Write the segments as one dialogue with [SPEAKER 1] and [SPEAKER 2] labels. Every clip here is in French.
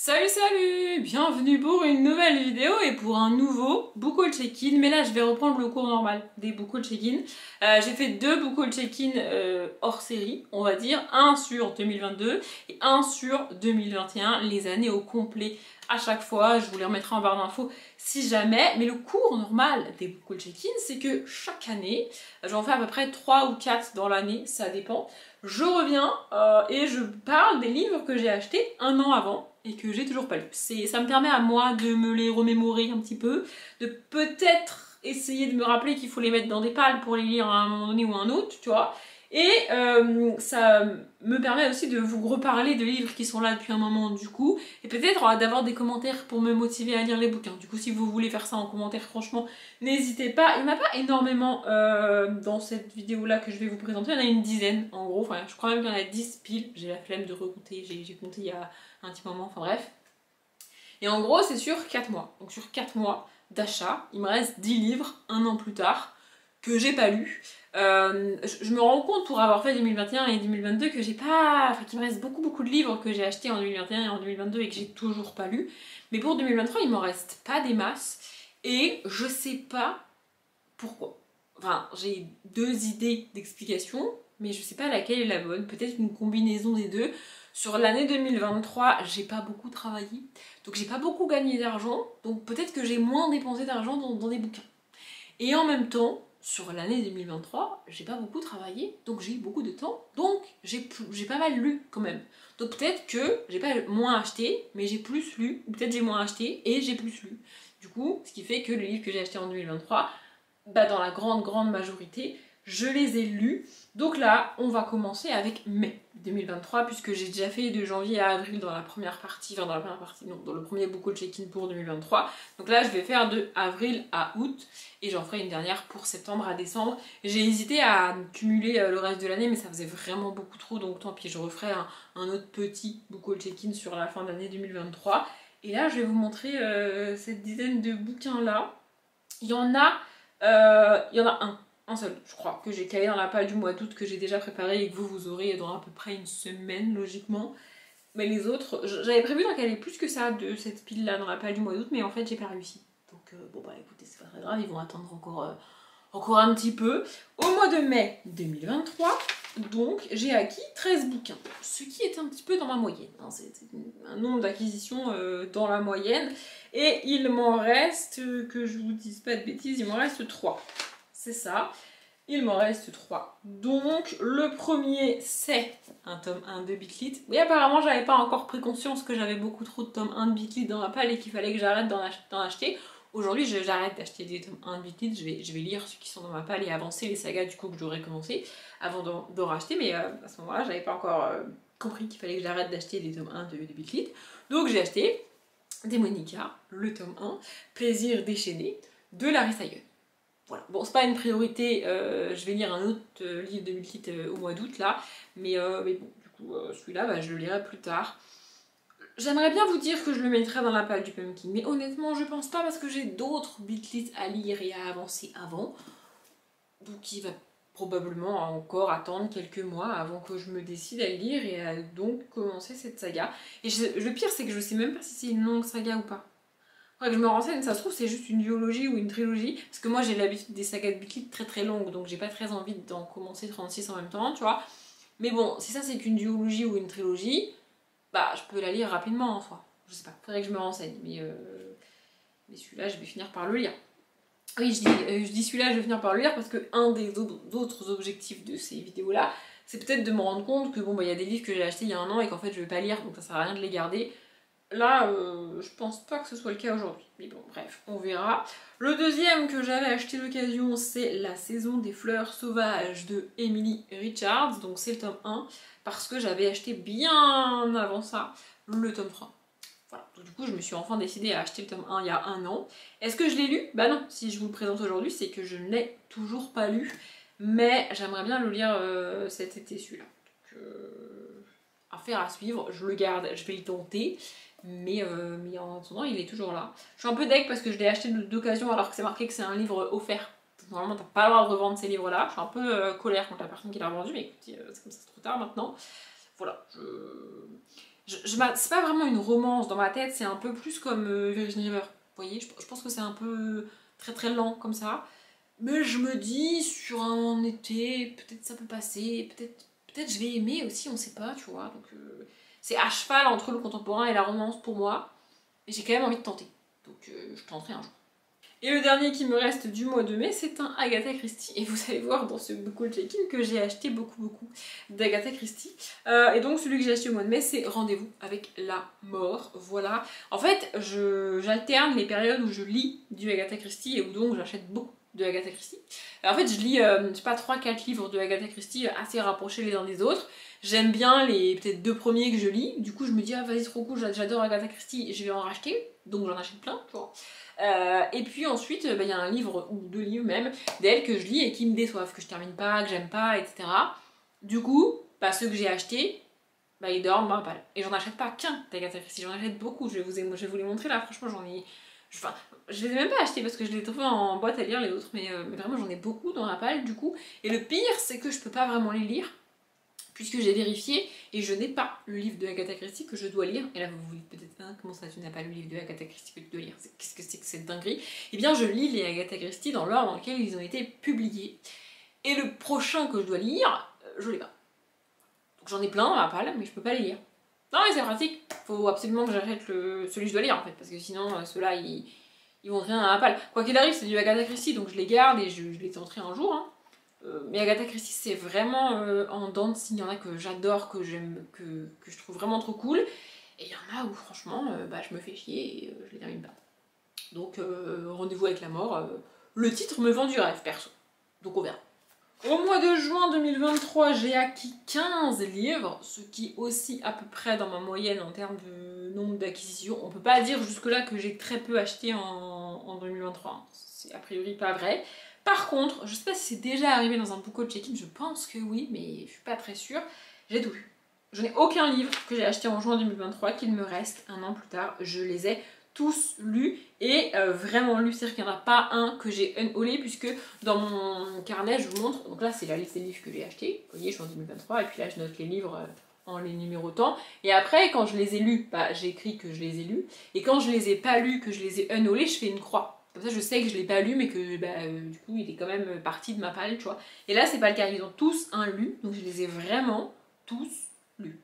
[SPEAKER 1] Salut, bienvenue pour une nouvelle vidéo et pour un nouveau book haul check-in. Mais là je vais reprendre le cours normal des book haul check-in. J'ai fait deux book haul check-in hors série, on va dire, un sur 2022 et un sur 2021, les années au complet à chaque fois. Je vous les remettrai en barre d'infos si jamais. Mais le cours normal des book haul check-in, c'est que chaque année, j'en fais à peu près 3 ou 4 dans l'année, ça dépend. Je reviens et je parle des livres que j'ai achetés un an avant et que j'ai toujours pas lu. Ça me permet à moi de me les remémorer un petit peu, de peut-être essayer de me rappeler qu'il faut les mettre dans des pales pour les lire à un moment donné ou un autre, tu vois. Et ça me permet aussi de vous reparler de livres qui sont là depuis un moment du coup, et peut-être d'avoir des commentaires pour me motiver à lire les bouquins. Du coup, si vous voulez faire ça en commentaire, franchement, n'hésitez pas. Il n'y en a pas énormément dans cette vidéo-là que je vais vous présenter, il y en a une dizaine en gros, enfin je crois même qu'il y en a 10 piles, j'ai la flemme de recompter, j'ai compté il y a un petit moment, enfin bref. Et en gros, c'est sur 4 mois. Donc sur 4 mois d'achat, il me reste 10 livres, un an plus tard, que j'ai pas lus. Je me rends compte pour avoir fait 2021 et 2022 que j'ai pas... Enfin, qu'il me reste beaucoup de livres que j'ai achetés en 2021 et en 2022 et que j'ai toujours pas lus. Mais pour 2023, il m'en reste pas des masses. Et je sais pas pourquoi. Enfin, j'ai deux idées d'explication, mais je sais pas laquelle est la bonne. Peut-être une combinaison des deux. Sur l'année 2023, j'ai pas beaucoup travaillé, donc j'ai pas beaucoup gagné d'argent, donc peut-être que j'ai moins dépensé d'argent dans des bouquins. Et en même temps, sur l'année 2023, j'ai pas beaucoup travaillé, donc j'ai eu beaucoup de temps, donc j'ai pas mal lu quand même. Donc peut-être que j'ai pas moins acheté, mais j'ai plus lu, ou peut-être j'ai moins acheté et j'ai plus lu. Du coup, ce qui fait que les livres que j'ai achetés en 2023, bah dans la grande majorité, je les ai lus. Donc là, on va commencer avec mai 2023, puisque j'ai déjà fait de janvier à avril dans la première partie, enfin non, dans le premier book haul check-in pour 2023. Donc là, je vais faire de avril à août, et j'en ferai une dernière pour septembre à décembre. J'ai hésité à cumuler le reste de l'année, mais ça faisait vraiment beaucoup trop, donc tant pis, je referai un autre petit book haul check-in sur la fin d'année 2023. Et là, je vais vous montrer cette dizaine de bouquins-là. Il y en a un seul, je crois, que j'ai calé dans la palle du mois d'août, que j'ai déjà préparé et que vous aurez dans à peu près une semaine, logiquement. Mais les autres, j'avais prévu d'en caler plus que ça de cette pile-là dans la palle du mois d'août, mais en fait, j'ai pas réussi. Donc, bon, bah écoutez, c'est pas très grave, ils vont attendre encore un petit peu. Au mois de mai 2023, donc, j'ai acquis 13 bouquins, ce qui est un petit peu dans ma moyenne. Hein. C'est un nombre d'acquisitions dans la moyenne. Et il m'en reste, que je vous dise pas de bêtises, il m'en reste 3. C'est ça, il m'en reste 3. Donc le premier c'est un tome 1 de Bitlit. Oui, apparemment j'avais pas encore pris conscience que j'avais beaucoup trop de tomes 1 de Bitlit dans ma palle et qu'il fallait que j'arrête d'en acheter. Aujourd'hui j'arrête d'acheter des tomes 1 de Bitlit, je vais lire ceux qui sont dans ma palle et avancer les sagas du coup que j'aurais commencé avant de racheter, mais à ce moment-là j'avais pas encore compris qu'il fallait que j'arrête d'acheter des tomes 1 de Bitlit. Donc j'ai acheté Démonica, le tome 1, Plaisir déchaîné, de Larry Sagan. Voilà. Bon, c'est pas une priorité, je vais lire un autre livre de Bitlit au mois d'août là, mais bon, du coup, celui-là, bah, je le lirai plus tard. J'aimerais bien vous dire que je le mettrai dans la palle du pumpkin, mais honnêtement, je pense pas parce que j'ai d'autres Bitlit à lire et à avancer avant. Donc il va probablement encore attendre quelques mois avant que je me décide à le lire et à donc commencer cette saga. Et le pire, c'est que je sais même pas si c'est une longue saga ou pas. Faudrait que je me renseigne, ça se trouve c'est juste une duologie ou une trilogie, parce que moi j'ai l'habitude des sagas de Bitlit très longues, donc j'ai pas très envie d'en commencer 36 en même temps, tu vois. Mais bon, si ça c'est qu'une duologie ou une trilogie, bah je peux la lire rapidement en soi. Je sais pas, faudrait que je me renseigne, mais celui-là je vais finir par le lire. Oui, je dis celui-là je vais finir par le lire parce que un des autres objectifs de ces vidéos-là, c'est peut-être de me rendre compte que bon bah il y a des livres que j'ai achetés il y a un an et qu'en fait je vais pas lire, donc ça sert à rien de les garder. Là, je pense pas que ce soit le cas aujourd'hui. Mais bon, bref, on verra. Le deuxième que j'avais acheté d'occasion, c'est La saison des fleurs sauvages de Emily Richards. Donc c'est le tome 1, parce que j'avais acheté bien avant ça le tome 3. Voilà, donc du coup je me suis enfin décidée à acheter le tome 1 il y a un an. Est-ce que je l'ai lu? Bah non, si je vous le présente aujourd'hui, c'est que je ne l'ai toujours pas lu. Mais j'aimerais bien le lire cet été, celui-là. Donc, affaire à suivre, je le garde, je vais le tenter. Mais en attendant, il est toujours là. Je suis un peu deg parce que je l'ai acheté d'occasion alors que c'est marqué que c'est un livre offert. Normalement, t'as pas le droit de revendre ces livres-là. Je suis un peu colère contre la personne qui l'a revendu, mais écoutez, c'est comme ça, c'est trop tard maintenant. Voilà, C'est pas vraiment une romance dans ma tête, c'est un peu plus comme Virgin River. Vous voyez, je pense que c'est un peu très très lent comme ça. Mais je me dis, sur un été, peut-être ça peut passer, peut-être je vais aimer aussi, on sait pas, tu vois. Donc c'est à cheval entre le contemporain et la romance pour moi. Et j'ai quand même envie de tenter. Donc je tenterai un jour. Et le dernier qui me reste du mois de mai, c'est un Agatha Christie. Et vous allez voir dans ce book haul check-in que j'ai acheté beaucoup d'Agatha Christie. Et donc celui que j'ai acheté au mois de mai, c'est Rendez-vous avec la mort. Voilà. En fait, j'alterne les périodes où je lis du Agatha Christie et où donc j'achète beaucoup de Agatha Christie. En fait, je lis, je sais pas, 3-4 livres de Agatha Christie assez rapprochés les uns des autres. J'aime bien les peut-être 2 premiers que je lis. Du coup, je me dis, ah vas-y, trop cool, j'adore Agatha Christie, je vais en racheter. Donc j'en achète plein, tu vois. Et puis ensuite, il y a un livre, ou 2 livres même, d'elle que je lis et qui me déçoivent, que je termine pas, que j'aime pas, etc. Du coup, ceux que j'ai achetés, ils dorment dans la palle. Et j'en achète pas qu'un d'Agatha Christie, j'en achète beaucoup. Je vais vous les montrer là, franchement, j'en ai. Enfin, je les ai même pas achetés parce que je les trouve en boîte à lire les autres, mais vraiment j'en ai beaucoup dans la palle du coup. Et le pire, c'est que je peux pas vraiment les lire puisque j'ai vérifié et je n'ai pas le livre de Agatha Christie que je dois lire. Et là vous vous dites peut-être, hein, comment ça tu n'as pas le livre de Agatha Christie que tu dois lire, qu'est-ce que c'est que cette dinguerie? Eh bien je lis les Agatha Christie dans l'ordre dans lequel ils ont été publiés. Et le prochain que je dois lire, je l'ai pas. Donc j'en ai plein dans la palle, mais je peux pas les lire. Non mais c'est pratique, faut absolument que j'achète celui que je dois lire en fait, parce que sinon ceux-là ils vont rien à la palle. Quoi qu'il arrive, c'est du Agatha Christie, donc je les garde et je les tenterai un jour. Hein. Mais Agatha Christie, c'est vraiment en dents de scie. Il y en a que j'adore, que j'aime, que je trouve vraiment trop cool. Et il y en a où, franchement, je me fais chier et je les termine pas. Donc, Rendez-vous avec la mort, le titre me vend du rêve, perso. Donc, on verra. Au mois de juin 2023, j'ai acquis 15 livres, ce qui est aussi à peu près dans ma moyenne en termes de nombre d'acquisitions. On peut pas dire jusque-là que j'ai très peu acheté en 2023. C'est a priori pas vrai. Par contre, je sais pas si c'est déjà arrivé dans un book haul check-in, je pense que oui, mais je suis pas très sûre. J'ai tout lu. Je n'ai aucun livre que j'ai acheté en juin 2023 qu'il me reste un an plus tard. Je les ai tous lus et vraiment lus, c'est-à-dire qu'il n'y en a pas un que j'ai unhaulé puisque dans mon carnet je vous montre, donc là c'est la liste des livres que j'ai achetés, vous voyez je suis en 2023 et puis là je note les livres en les numérotant et après quand je les ai lus, j'ai écrit que je les ai lus et quand je les ai pas lus, que je les ai unhaulés, je fais une croix. Comme ça je sais que je l'ai pas lu mais que du coup il est quand même parti de ma palle, tu vois. Et là c'est pas le cas, ils ont tous un lu, donc je les ai vraiment tous lus.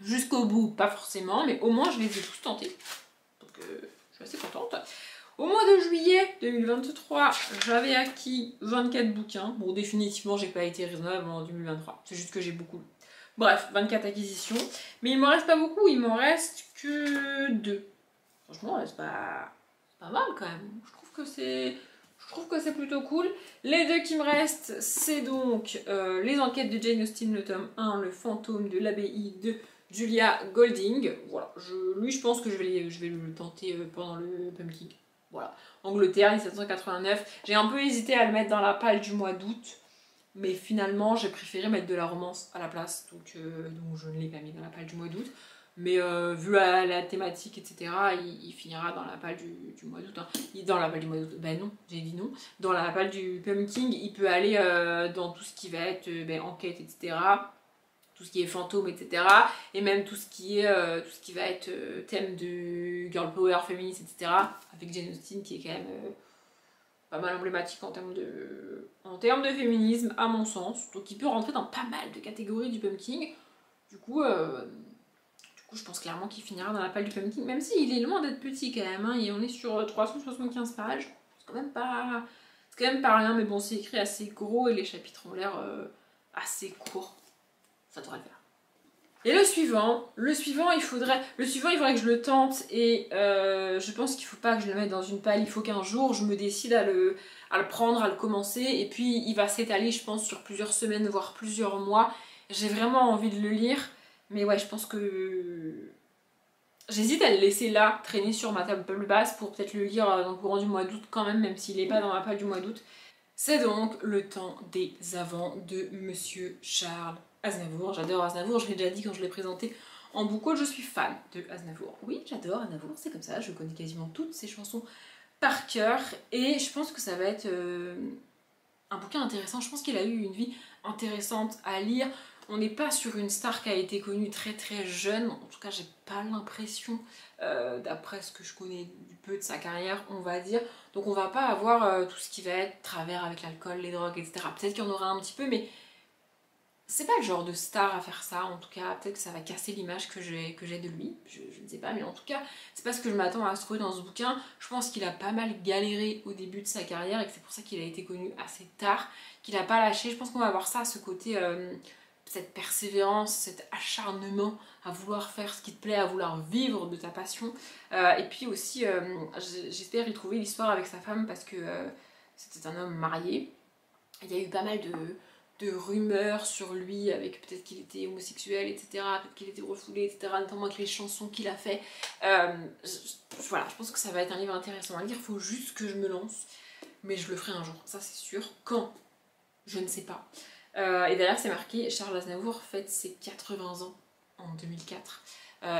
[SPEAKER 1] Jusqu'au bout, pas forcément, mais au moins je les ai tous tentés. Je suis assez contente. Au mois de juillet 2023, j'avais acquis 24 bouquins. Bon, définitivement, j'ai pas été raisonnable en 2023. C'est juste que j'ai beaucoup lu. Bref, 24 acquisitions. Mais il m'en reste pas beaucoup, il m'en reste que 2. Franchement, c'est pas mal quand même. Je trouve que c'est plutôt cool. Les 2 qui me restent, c'est donc les enquêtes de Jane Austen, le tome 1, le fantôme de l'abbaye de Julia Golding. Voilà, lui je pense que je vais le tenter pendant le Pumpkin. Voilà, Angleterre 1789. J'ai un peu hésité à le mettre dans la palle du mois d'août, mais finalement j'ai préféré mettre de la romance à la place, donc je ne l'ai pas mis dans la palle du mois d'août. Mais vu la thématique, etc., il finira dans la palle du mois d'août. Hein. Dans la palle du mois d'août, ben non, j'ai dit non. Dans la palle du Pumpkin, il peut aller dans tout ce qui va être enquête, etc., tout ce qui est fantôme, etc. Et même tout ce qui va être thème de girl power, féministe, etc. Avec Jane Austen qui est quand même pas mal emblématique en termes de féminisme, à mon sens. Donc il peut rentrer dans pas mal de catégories du Pumpkin. Du coup, je pense clairement qu'il finira dans la palle du Pumpkin, même s'il est loin d'être petit quand même. Hein, et on est sur 375 pages. C'est quand même pas rien, mais bon, c'est écrit assez gros et les chapitres ont l'air assez courts. Ça devrait le faire. Et le suivant, il faudrait que je le tente et je pense qu'il faut pas que je le mette dans une palle, il faut qu'un jour je me décide à le prendre, à le commencer et puis il va s'étaler je pense sur plusieurs semaines voire plusieurs mois. J'ai vraiment envie de le lire mais ouais je pense que j'hésite à le laisser là traîner sur ma table plus basse pour peut-être le lire dans le courant du mois d'août quand même s'il n'est pas dans ma palle du mois d'août. C'est donc Le Temps des Avants de Monsieur Charles Aznavour. J'adore Aznavour, je l'ai déjà dit quand je l'ai présenté en book haul, je suis fan de Aznavour. Oui, j'adore Aznavour, c'est comme ça, je connais quasiment toutes ses chansons par cœur et je pense que ça va être un bouquin intéressant. Je pense qu'il a eu une vie intéressante à lire. On n'est pas sur une star qui a été connue très très jeune, en tout cas j'ai pas l'impression, d'après ce que je connais du peu de sa carrière on va dire. Donc on va pas avoir tout ce qui va être travers avec l'alcool, les drogues, etc. Peut-être qu'il y en aura un petit peu, mais c'est pas le genre de star à faire ça, en tout cas peut-être que ça va casser l'image que j'ai de lui, je ne sais pas, mais en tout cas c'est pas ce que je m'attends à se trouver dans ce bouquin. Je pense qu'il a pas mal galéré au début de sa carrière et que c'est pour ça qu'il a été connu assez tard, qu'il a pas lâché. Je pense qu'on va avoir ça, ce côté, cette persévérance, cet acharnement à vouloir faire ce qui te plaît, à vouloir vivre de ta passion. Et puis aussi, j'espère y trouver l'histoire avec sa femme parce que c'était un homme marié. Il y a eu pas mal de rumeurs sur lui, avec peut-être qu'il était homosexuel, etc., peut-être qu'il était refoulé, etc., notamment avec les chansons qu'il a fait. Voilà, je pense que ça va être un livre intéressant à lire, il faut juste que je me lance, mais je le ferai un jour, ça c'est sûr. Quand? Je ne sais pas. Et d'ailleurs c'est marqué, Charles Aznavour fête ses 80 ans en 2004.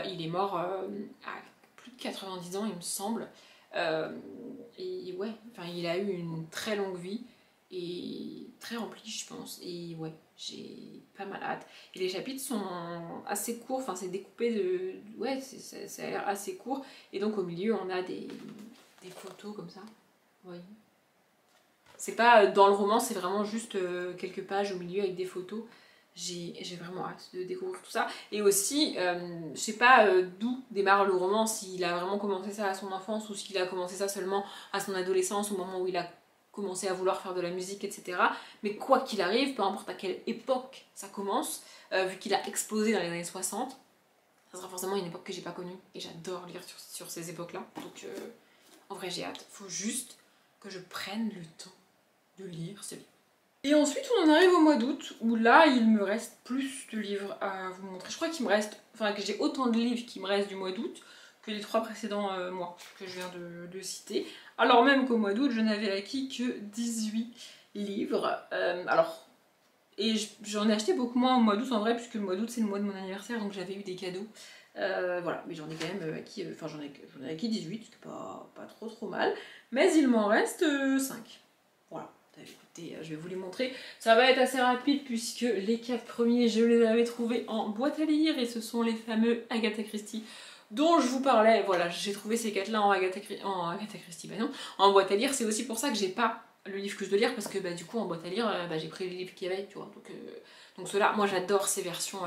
[SPEAKER 1] Il est mort à plus de 90 ans il me semble. Et ouais, enfin il a eu une très longue vie et très remplie je pense, et ouais, j'ai pas mal hâte. Et les chapitres sont assez courts, enfin c'est découpé de... ouais, ça a l'air assez court, et donc au milieu on a des photos comme ça, vous voyez. C'est pas dans le roman, c'est vraiment juste quelques pages au milieu avec des photos. J'ai vraiment hâte de découvrir tout ça. Et aussi, je sais pas d'où démarre le roman, s'il a vraiment commencé ça à son enfance ou s'il a commencé ça seulement à son adolescence, au moment où il a commencé à vouloir faire de la musique, etc. Mais quoi qu'il arrive, peu importe à quelle époque ça commence, vu qu'il a explosé dans les années 60, ça sera forcément une époque que j'ai pas connue. Et j'adore lire sur ces époques-là. Donc en vrai j'ai hâte. Faut juste que je prenne le temps de lire ce livre. Et ensuite on en arrive au mois d'août, où là il me reste plus de livres à vous montrer. Je crois qu'il me reste, enfin que j'ai autant de livres qui me restent du mois d'août que les 3 précédents mois que je viens de citer. Alors même qu'au mois d'août je n'avais acquis que 18 livres. Et j'en ai acheté beaucoup moins au mois d'août en vrai, puisque le mois d'août c'est le mois de mon anniversaire, donc j'avais eu des cadeaux. Voilà, mais j'en ai quand même acquis, enfin j'en ai acquis 18, ce qui est pas trop mal. Mais il m'en reste 5. Voilà. Écoutez, je vais vous les montrer. Ça va être assez rapide puisque les 4 premiers, je les avais trouvés en boîte à lire et ce sont les fameux Agatha Christie dont je vous parlais. Voilà, j'ai trouvé ces 4 là en Agatha Christie, bah non, en boîte à lire. C'est aussi pour ça que j'ai pas le livre que je dois lire parce que bah, du coup en boîte à lire, j'ai pris les livres qu'il y avait, tu vois. Donc ceux-là, moi j'adore ces versions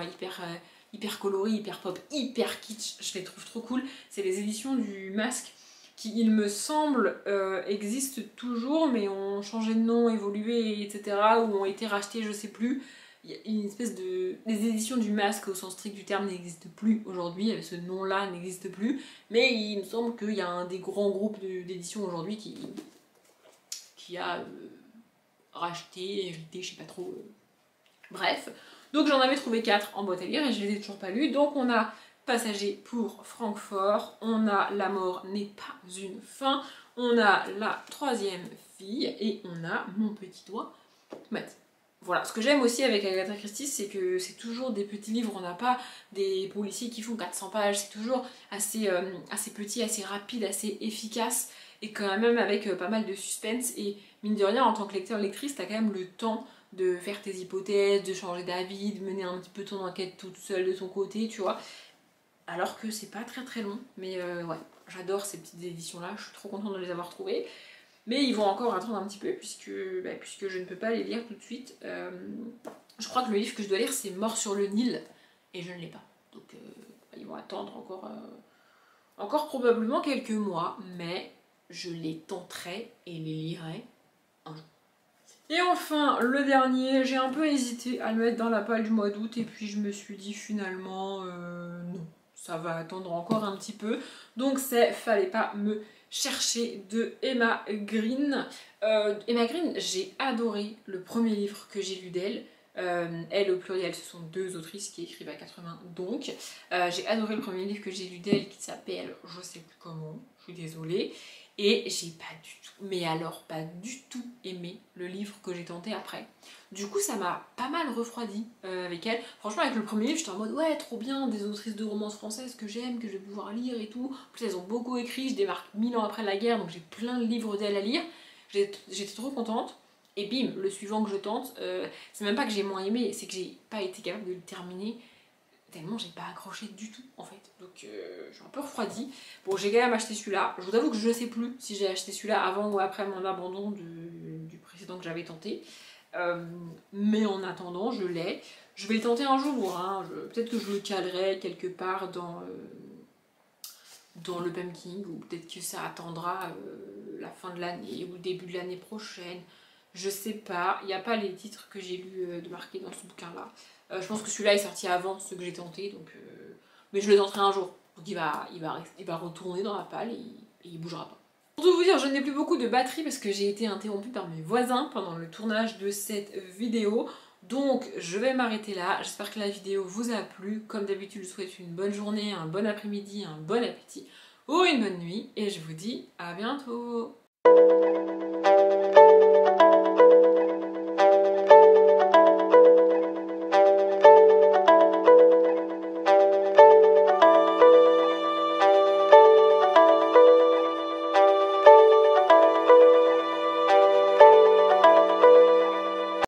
[SPEAKER 1] hyper colorées, hyper pop, hyper kitsch, je les trouve trop cool. C'est les éditions du Masque, qui, il me semble, existent toujours, mais ont changé de nom, évolué, etc., ou ont été rachetés, je sais plus. Il y a une espèce de... Les éditions du Masque, au sens strict du terme, n'existent plus aujourd'hui, ce nom-là n'existe plus, mais il me semble qu'il y a un des grands groupes d'éditions aujourd'hui qui a racheté, hérité, je sais pas trop... Bref, donc j'en avais trouvé 4 en boîte à lire et je les ai toujours pas lus, donc on a Passager pour Francfort, on a La mort n'est pas une fin, on a La troisième fille et on a Mon petit doigt Mathilde. Voilà, ce que j'aime aussi avec Agatha Christie, c'est que c'est toujours des petits livres, on n'a pas des policiers qui font 400 pages, c'est toujours assez petit, assez rapide, assez efficace, et quand même avec pas mal de suspense, et mine de rien, en tant que lecteur-lectrice, t'as quand même le temps de faire tes hypothèses, de changer d'avis, de mener un petit peu ton enquête toute seule de ton côté, tu vois. Alors que c'est pas très long, mais ouais, j'adore ces petites éditions là, je suis trop contente de les avoir trouvées. Mais ils vont encore attendre un petit peu puisque je ne peux pas les lire tout de suite. Je crois que le livre que je dois lire c'est Mort sur le Nil et je ne l'ai pas. Donc ils vont attendre encore probablement quelques mois, mais je les tenterai et les lirai un jour. Et enfin, le dernier, j'ai un peu hésité à le mettre dans la palle du mois d'août et puis je me suis dit finalement non. Ça va attendre encore un petit peu. Donc c'est Fallait pas me chercher de Emma Green. Emma Green, j'ai adoré le premier livre que j'ai lu d'elle. Elle au pluriel, ce sont 2 autrices qui écrivent à 80 donc. J'ai adoré le premier livre que j'ai lu d'elle qui s'appelle je sais plus comment, je suis désolée. Et j'ai pas du tout, mais alors pas du tout aimé le livre que j'ai tenté après. Du coup ça m'a pas mal refroidi avec elle. Franchement avec le premier livre j'étais en mode ouais trop bien, des autrices de romances françaises que j'aime, que je vais pouvoir lire et tout. En plus elles ont beaucoup écrit, je démarque 1000 ans après la guerre donc j'ai plein de livres d'elle à lire. J'étais trop contente. et bim, le suivant que je tente, c'est même pas que j'ai moins aimé, c'est que j'ai pas été capable de le terminer tellement j'ai pas accroché du tout en fait. Donc je suis un peu refroidie. Bon, j'ai quand même acheté celui-là. Je vous avoue que je sais plus si j'ai acheté celui-là avant ou après mon abandon du précédent que j'avais tenté. Mais en attendant, je l'ai. Je vais le tenter un jour. Hein. Peut-être que je le calerai quelque part dans le pumpkin, ou peut-être que ça attendra la fin de l'année ou le début de l'année prochaine. Je sais pas, il n'y a pas les titres que j'ai lus de marqués dans ce bouquin-là. Je pense que celui-là est sorti avant ce que j'ai tenté, donc, mais je le tenterai un jour. Donc il va retourner dans la palle et il bougera pas. Pour tout vous dire, je n'ai plus beaucoup de batterie parce que j'ai été interrompue par mes voisins pendant le tournage de cette vidéo. Donc je vais m'arrêter là, j'espère que la vidéo vous a plu. Comme d'habitude, je vous souhaite une bonne journée, un bon après-midi, un bon appétit ou une bonne nuit. Et je vous dis à bientôt.